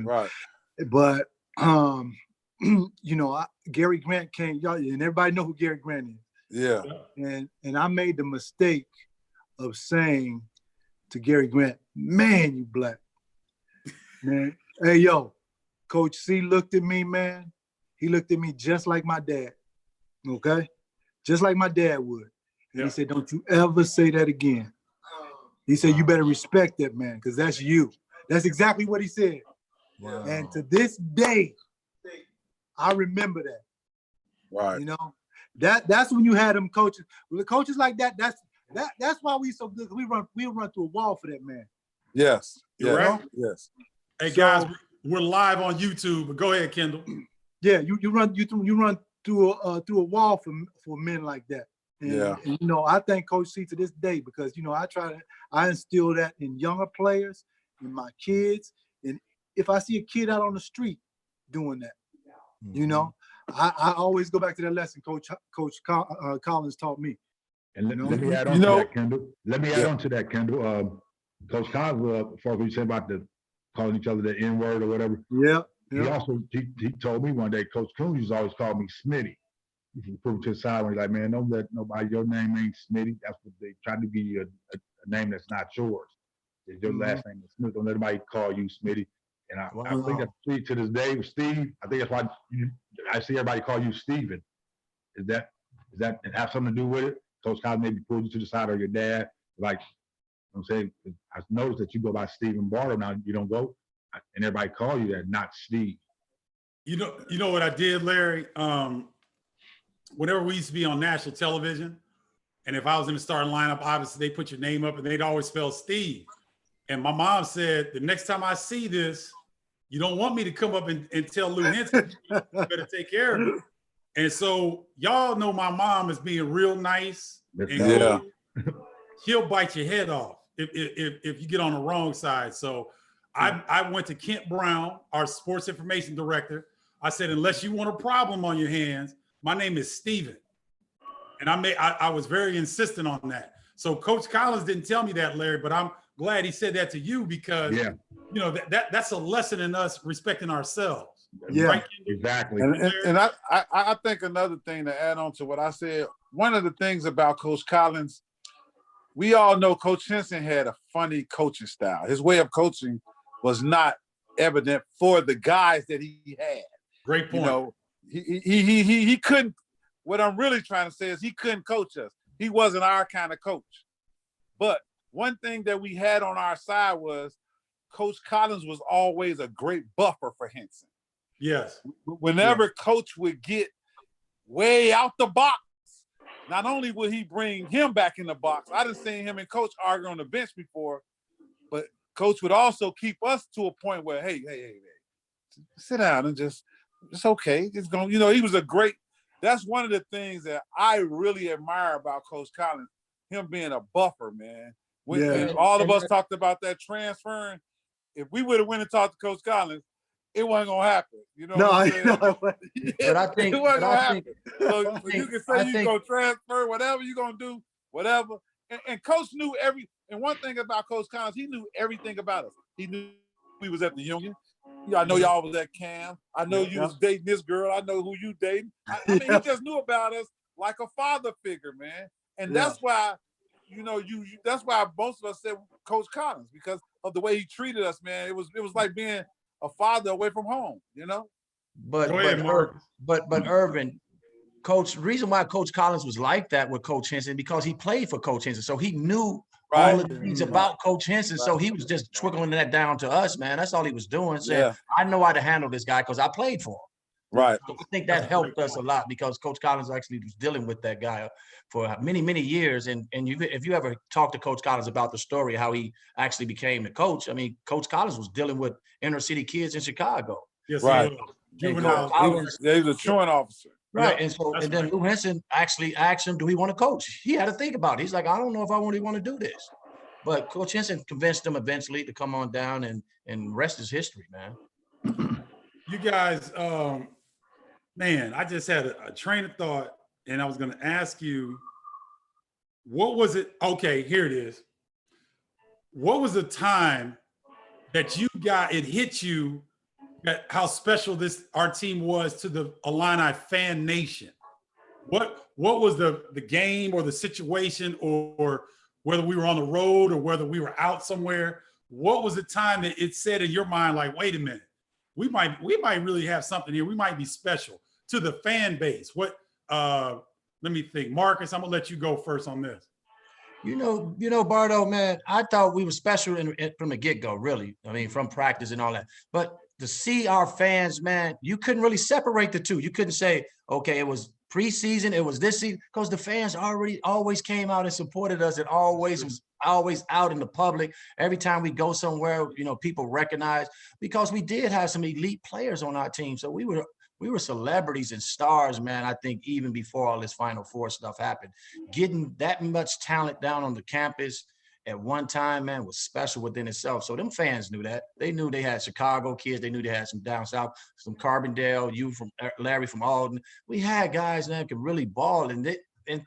Right. But you know, Gary Grant came, y'all, and everybody know who Gary Grant is. Yeah. And I made the mistake of saying to Gary Grant, "Man, you black." Man, hey yo, Coach C looked at me, man. He looked at me just like my dad. Okay? Just like my dad would. And he said, "Don't you ever say that again." He said, "You better respect that, man, because that's you." That's exactly what he said. Wow. And to this day, I remember that. Right. You know, that's when you had them coaches. With coaches like that, that's why we so good. We run through a wall for that man. Yes. You're right. Yes. Hey guys, we're live on YouTube. But go ahead, Kendall. Yeah, you run through a wall for men like that. And, and, you know, I thank Coach C to this day because, you know, I instill that in younger players, in my kids, and if I see a kid out on the street doing that, you know, I always go back to that lesson Coach Collins taught me. And let me add on to that, Kendall. Let me add on to that, Kendall. Coach Collins, before we said about the calling each other the N-word or whatever. Yeah. He also he told me one day, Coach Coons used to always call me Smitty. He put him to the side when he's like, "Man, don't let nobody, your name ain't Smitty. That's what they try to give you a name that's not yours. It's your last name is Smith. Don't let anybody call you Smitty." And I think that's Steve to this day with Steve. I think that's why I see everybody call you Steven. Is that and have something to do with it? Coach Collins maybe pulled you to the side, or your dad, like, I'm saying, I noticed that you go by Stephen Bardo now. You don't go, and everybody call you that, not Steve. You know what I did, Larry? Whenever we used to be on national television, and if I was in the starting lineup, obviously they put your name up and they'd always spell Steve. And my mom said, the next time I see this, you don't want me to come up and tell Lou Henson, you better take care of it. And so y'all know my mom is being real nice. And she'll bite your head off if you get on the wrong side. So I went to Kent Brown, our sports information director. I said, unless you want a problem on your hands, my name is Steven. And I was very insistent on that. So Coach Collins didn't tell me that, Larry, but I'm glad he said that to you because you know that's a lesson in us respecting ourselves. Yeah, right? Exactly. And I think another thing to add on to what I said, one of the things about Coach Collins, we all know Coach Henson had a funny coaching style. His way of coaching was not evident for the guys that he had. Great point. You know, he couldn't. What I'm really trying to say is he couldn't coach us. He wasn't our kind of coach. But one thing that we had on our side was Coach Collins was always a great buffer for Henson. Yes. Whenever Coach would get way out the box, not only would he bring him back in the box, I done seen him and Coach argue on the bench before, but Coach would also keep us to a point where, hey, sit down and it's okay. It's going, you know, he was a great, that's one of the things that I really admire about Coach Collins, him being a buffer, man. When all of us talked about that transferring, if we would have went and talked to Coach Collins, it wasn't gonna happen. You know what I'm saying? But I think it wasn't gonna happen. So you can say you're gonna transfer, whatever you're gonna do, whatever. And Coach knew and one thing about Coach Collins, he knew everything about us. He knew we was at the Union. I know y'all was at camp. I know you was dating this girl. I know who you dating. I mean, he just knew about us like a father figure, man. And that's why, you know, that's why most of us said Coach Collins, because of the way he treated us, man. It was like being a father away from home, you know. But Irvin, Coach, reason why Coach Collins was like that with Coach Henson because he played for Coach Henson, so he knew all of the things about Coach Henson. So he was just trickling that down to us, man. That's all he was doing. Saying, I know how to handle this guy because I played for him. Right. So I think that helped us a lot because Coach Collins actually was dealing with that guy for many, many years. And if you ever talk to Coach Collins about the story, how he actually became the coach, I mean, Coach Collins was dealing with inner city kids in Chicago. Yes, right. He was a truant officer. Right. And so, and then Lou Henson actually asked him, do he want to coach? He had to think about it. He's like, I don't know if I really want to do this. But Coach Henson convinced him eventually to come on down and rest is history, man. You guys, man, I just had a train of thought and I was going to ask you, what was it? Okay, here it is. What was the time that it hit you how special our team was to the Illini fan nation. What was the game or the situation, or whether we were on the road or whether we were out somewhere? What was the time that it said in your mind, like, wait a minute, we might really have something here. We might be special to the fan base. What? Let me think. Marcus, I'm gonna let you go first on this. You know, Bardo, man, I thought we were special from the get-go, really. I mean, from practice and all that. But to see our fans, man, you couldn't really separate the two. You couldn't say, okay, it was preseason, it was this season, because the fans always came out and supported us, and always was out in the public. Every time we go somewhere, you know, people recognize, because we did have some elite players on our team. So we were celebrities and stars, man. I think even before all this Final Four stuff happened, getting that much talent down on the campus at one time, man, was special within itself. So them fans knew that. They knew they had Chicago kids. They knew they had some down south, some Carbondale, Larry from Alden. We had guys that could really ball, and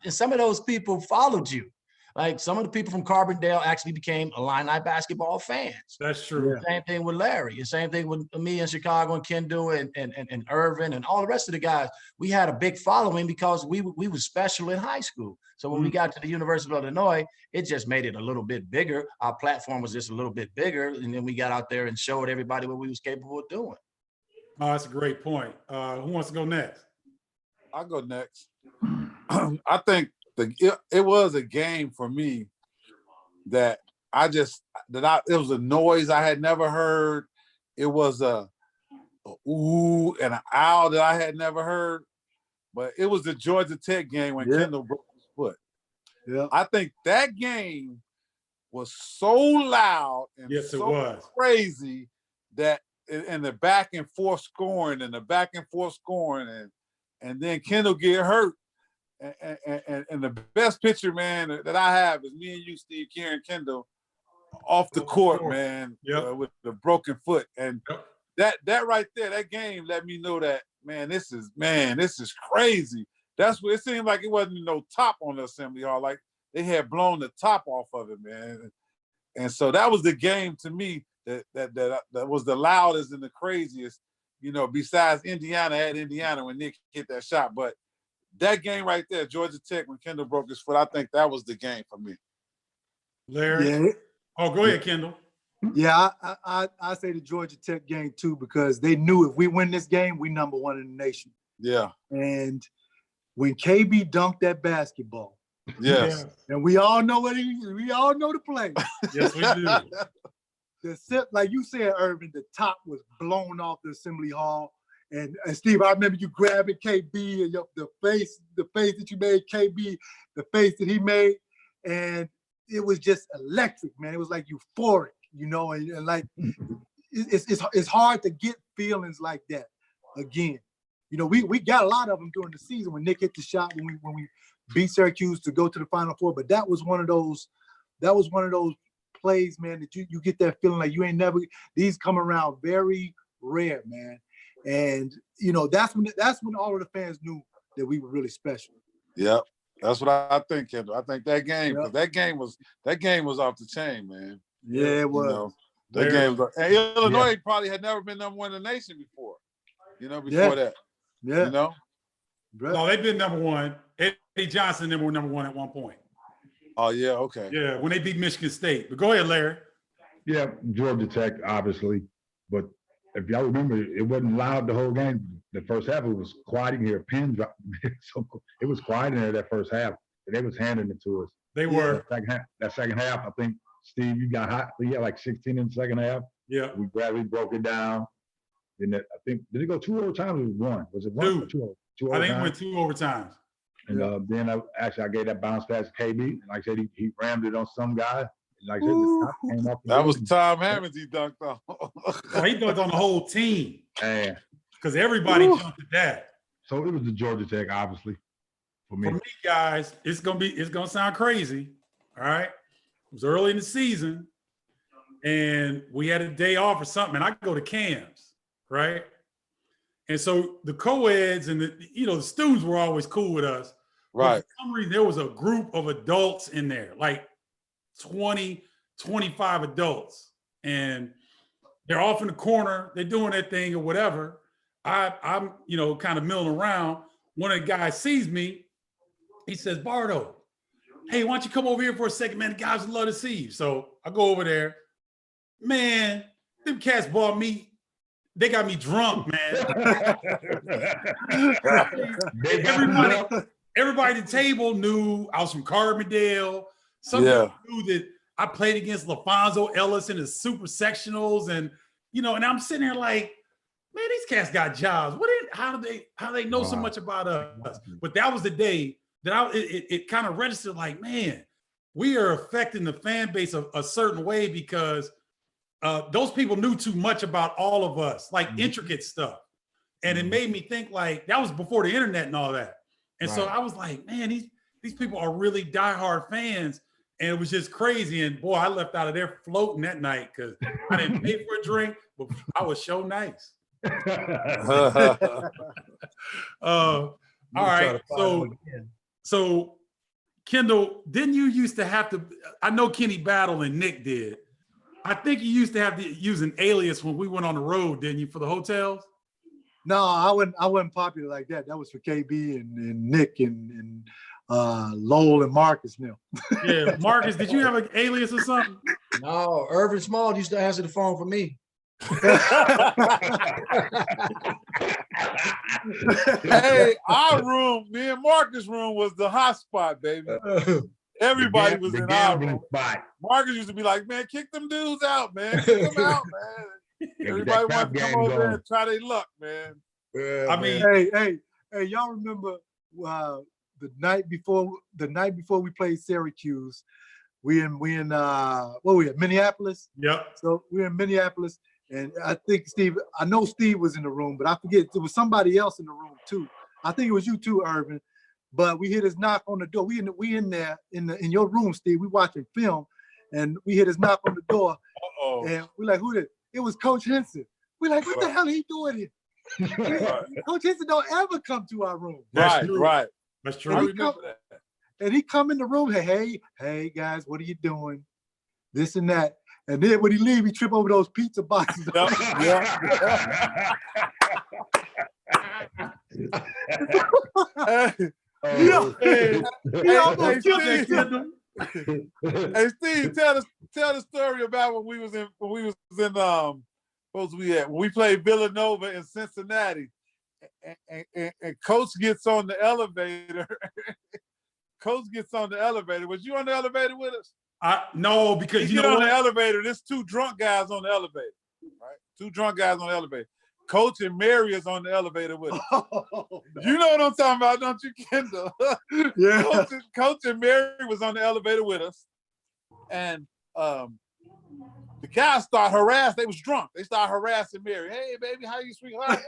some of those people followed you. Like some of the people from Carbondale actually became Illini basketball fans. That's true. Same thing with Larry. The same thing with me in Chicago and Kendall and Irvin and all the rest of the guys. We had a big following because we were special in high school. So when we got to the University of Illinois, it just made it a little bit bigger. Our platform was just a little bit bigger. And then we got out there and showed everybody what we was capable of doing. Oh, that's a great point. Who wants to go next? I'll go next. I think it was a game for me that it was a noise I had never heard. It was a ooh and an owl that I had never heard. But it was the Georgia Tech game when Kendall broke his foot. Yeah. I think that game was so loud and so crazy that in the back and forth scoring and then Kendall get hurt. And the best picture, man, that I have is me and you, Steve, carrying Kendall off the court, man, with the broken foot. And that right there, that game let me know that, man, this is crazy. That's what it seemed like. It wasn't no top on the Assembly Hall. Like they had blown the top off of it, man. And so that was the game to me that was the loudest and the craziest, you know, besides Indiana when Nick hit that shot. But that game right there, Georgia Tech, when Kendall broke his foot, I think that was the game for me. Larry? Yeah. Oh, go ahead, Kendall. Yeah, I say the Georgia Tech game too, because they knew if we win this game, we number one in the nation. Yeah. And when KB dunked that basketball, yes, and we all know the play. Yes, we do. Like you said, Irvin, the top was blown off the Assembly Hall. And Steve, I remember you grabbing KB and the face that you made, KB, the face that he made, and it was just electric, man. It was like euphoric, you know, and like it's hard to get feelings like that again. You know, we got a lot of them during the season when Nick hit the shot when we beat Syracuse to go to the Final Four, but that was one of those plays, man, that you get that feeling like you ain't never. These come around very rare, man. And you know, that's when all of the fans knew that we were really special. Yep, that's what I think, Kendall. I think that game, because that game was off the chain, man. Yeah, it was. You know, that game was, and Illinois probably had never been number one in the nation before. You know, before that. Yeah. You know. No, they've been number one. Eddie Johnson, they were number one at one point. Oh yeah, okay. Yeah, when they beat Michigan State. But go ahead, Larry. Yeah, Georgia Tech, obviously, but if y'all remember, it wasn't loud the whole game. The first half, it was quiet. You can hear a pin drop. So it was quiet in there that first half. They was handing it to us. They were. That second half, I think, Steve, you got hot. You had like 16 in the second half. Yeah. We gradually broke it down. And I think, did it go 2 overtimes or one? Was it one? Two I think it went 2 overtimes. And then I gave that bounce pass to KB. And like I said, he rammed it on some guy. Like I said, the top came off. That was Tom Hammonds he dunked on. He dunked on the whole team. Man. Because everybody jumped at that. So it was the Georgia Tech, obviously, for me. For me, guys, it's gonna sound crazy. All right. It was early in the season, and we had a day off or something, and I go to camps, right? And so the co-eds and the students were always cool with us. Right. For some reason, there was a group of adults in there, like 20, 25 adults. And They're off in the corner. They're doing their thing or whatever. I'm, you know, kind of milling around. One of the guys sees me. He says, Bardo, hey, why don't you come over here for a second, man? The guys would love to see you. So I go over there. Man, them cats bought me. They got me drunk, man. Everybody at the table knew I was from Carbondale. Some people knew that I played against LaFonso Ellis in the super sectionals, and you know, and I'm sitting there like, man, these cats got jobs. How do they know so much about us? But that was the day that it kind of registered like, man, we are affecting the fan base a certain way because those people knew too much about all of us, like intricate stuff. And it made me think like, that was before the internet and all that. And so I was like, man, these people are really diehard fans. And it was just crazy. And boy, I left out of there floating that night because I didn't pay for a drink, but I was so nice. All right. So Kendall, didn't you used to have to, I know Kenny Battle and Nick did. I think you used to have to use an alias when we went on the road, didn't you, for the hotels? No, I wasn't popular like that. That was for KB and Nick and Lowell and Marcus now. Yeah, Marcus, did you have an alias or something? No, Irvin Small used to answer the phone for me. Hey, our room, me and Marcus' room was the hot spot, baby. Everybody was in our room. Marcus used to be like, man, kick them dudes out, man. Kick them out, man. Everybody wanted to come over there and try their luck, man. Yeah, I mean, hey, y'all remember the night before we played Syracuse, we in Minneapolis? Yep. So we're in Minneapolis, and I think I know Steve was in the room, but I forget, there was somebody else in the room too. I think it was you too, Irvin. But we hear this knock on the door. We in there in your room, Steve. We watching film, and we hear this knock on the door. And we're like, who did? It was Coach Henson. We're like, what the hell are he doing here? Coach Henson don't ever come to our room. That's true. Right. That's true. I remember that. And he come in the room, hey guys, what are you doing? This and that. And then when he leave, he trip over those pizza boxes. Hey, Steve, tell the story about when we was in when we played Villanova in Cincinnati, and Coach gets on the elevator. Coach gets on the elevator. Was you on the elevator with us? No, because you get on the elevator. There's two drunk guys on the elevator, right? Two drunk guys on the elevator. Coach and Mary is on the elevator with us. You know what I'm talking about, don't you, Kendall? Yeah. Coach and Mary was on the elevator with us. And the guys start harassing. They was drunk. They start harassing Mary. Hey, baby, how you, sweetheart?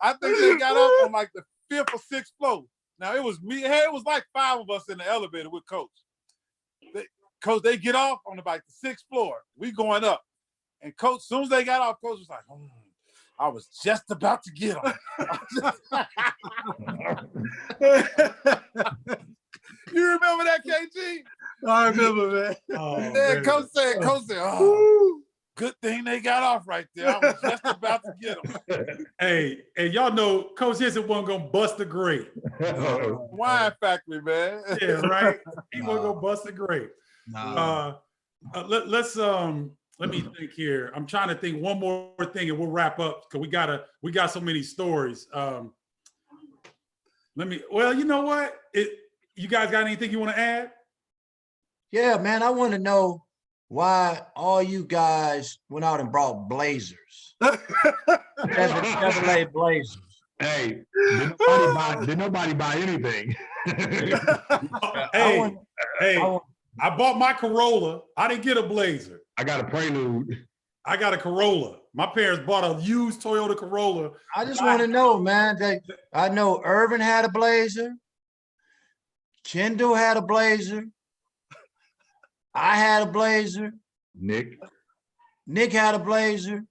I think they got up on like the 5th or 6th floor. Now, it was me. Hey, it was like 5 of us in the elevator with Coach. They get off on like the 6th floor. We going up. And Coach, as soon as they got off, Coach was like, I was just about to get them. You remember that, KG? I remember, man. Man. Coach said, oh, good thing they got off right there. I was just about to get them. Hey, and y'all know Coach Henson wasn't going to bust a grape. Wine factory, man. Yeah, right? He wasn't going to bust a grape. Let me think here. I'm trying to think one more thing and we'll wrap up because we got so many stories. Well, you know what? You guys got anything you want to add? Yeah, man, I want to know why all you guys went out and brought Blazers. Chevrolet Blazers. Hey, did nobody buy anything? I bought my Corolla. I didn't get a Blazer. I got a Prelude. I got a Corolla. My parents bought a used Toyota Corolla. I just want to know, man. I know Irvin had a Blazer. Kendall had a Blazer. I had a Blazer. Nick had a Blazer.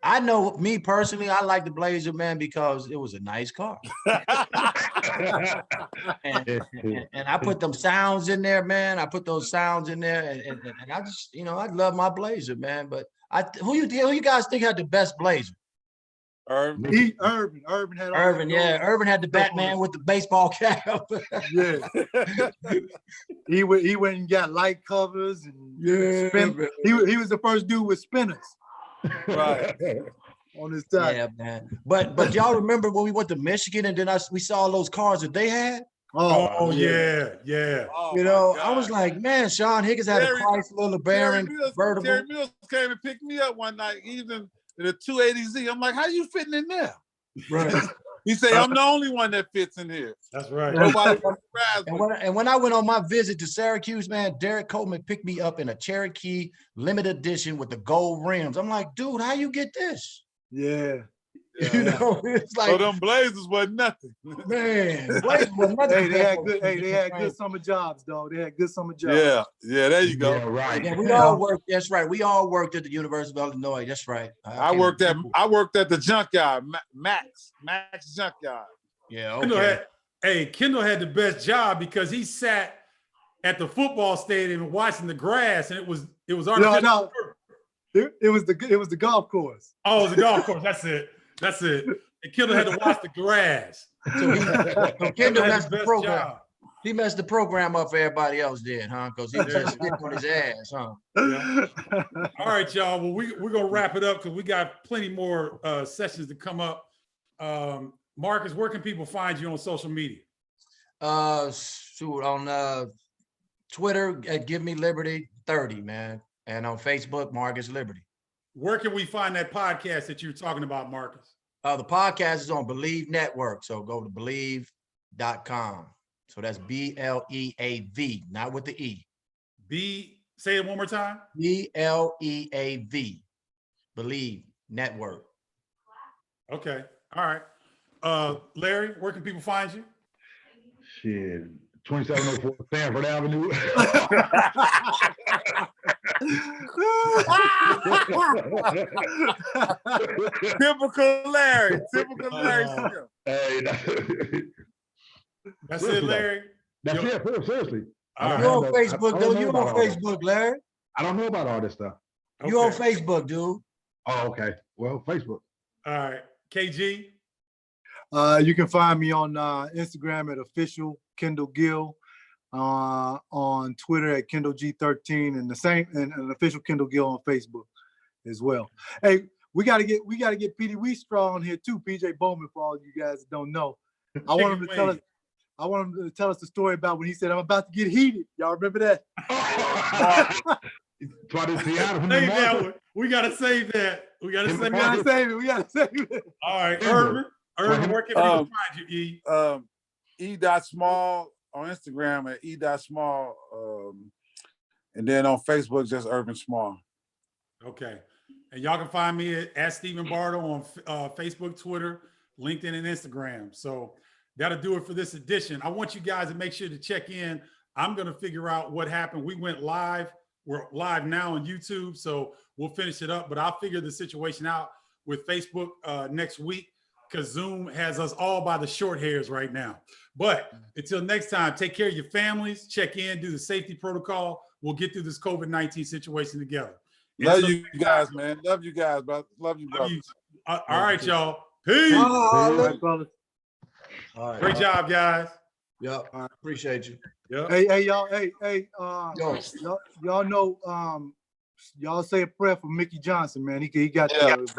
I know me personally, I like the Blazer, man, because it was a nice car. And I put them sounds in there, man. I put those sounds in there, and I just, I love my Blazer, man. But who you guys think had the best Blazer? Irvin. Irvin had all Irvin, that yeah. gold Irvin had the stuff on Batman it. with the baseball cap. Yeah. He went and got light covers and man. he was the first dude with spinners Right. on his time. Yeah, man. But y'all remember when we went to Michigan and then we saw all those cars that they had? Oh yeah. Oh, I was like, man, Sean Higgins had a Chrysler, LeBaron, convertible. Terry Mills came and picked me up one night, even in a 280Z. I'm like, how you fitting in there? Right. He said, I'm the only one that fits in here. That's right. Nobody and when I went on my visit to Syracuse, man, Derek Coleman picked me up in a Cherokee limited edition with the gold rims. I'm like, dude, how you get this? Yeah. It's like, so them Blazers wasn't nothing. Man, Blazers was nothing. They had good summer jobs, dog. They had good summer jobs. Yeah, there you go. Yeah, right. Yeah, we all worked. That's right. We all worked at the University of Illinois. That's right. I worked at the junkyard, Max junkyard. Yeah, okay. Kendall had the best job because he sat at the football stadium watching the grass, and it was artificial. No. It was the golf course. Oh, it was the golf course. That's it. And Kendall had to watch the grass. So Kendall messed the program. Job. He messed the program up for everybody else did, huh? Because he just hit on his ass, huh? Yeah. All right, y'all. Well, we're gonna wrap it up because we got plenty more sessions to come up. Marcus, where can people find you on social media? On Twitter at Give Me Liberty 30, man, and on Facebook, Marcus Liberty. Where can we find that podcast that you're talking about, Marcus? The podcast is on Believe Network, so go to believe.com. So that's BLEAV, not with the E. Say it one more time. BLEAV, Believe Network. Okay, all right. Larry, where can people find you? Shit, 2704 Stanford Avenue. Typical Larry. Hey, that's it, Larry. That's it. Seriously. You're on Facebook, though. You're on Facebook, Larry. I don't know about all this stuff. Okay. You're on Facebook, dude. Oh, okay. Well, Facebook. All right. KG? You can find me on Instagram at official Kendall Gill, on Twitter at Kendall G13, and the same and official Kendall Gill on Facebook as well. Hey, we gotta get PD Weestraw on here too, PJ Bowman, for all you guys that don't know. I want him to tell us the story about when he said, I'm about to get heated. Y'all remember that? Save that one. We gotta save that. We gotta save it. All right, Irvin, where can people find you, E? E.small on Instagram at E.small, and then on Facebook, just Irvin Small. Okay. And y'all can find me at Stephen Bardo on Facebook, Twitter, LinkedIn, and Instagram. So that'll do it for this edition. I want you guys to make sure to check in. I'm going to figure out what happened. We went live. We're live now on YouTube, so we'll finish it up. But I'll figure the situation out with Facebook next week because Zoom has us all by the short hairs right now. But until next time, take care of your families, check in, do the safety protocol. We'll get through this COVID-19 situation together. Love you guys, man. Love you guys, bro. Love you, brothers. All right, y'all. Peace. All right. Great job, guys. Yep. I appreciate you. Yep. Hey, y'all. Y'all know. Y'all say a prayer for Mickey Johnson, man. He got the virus.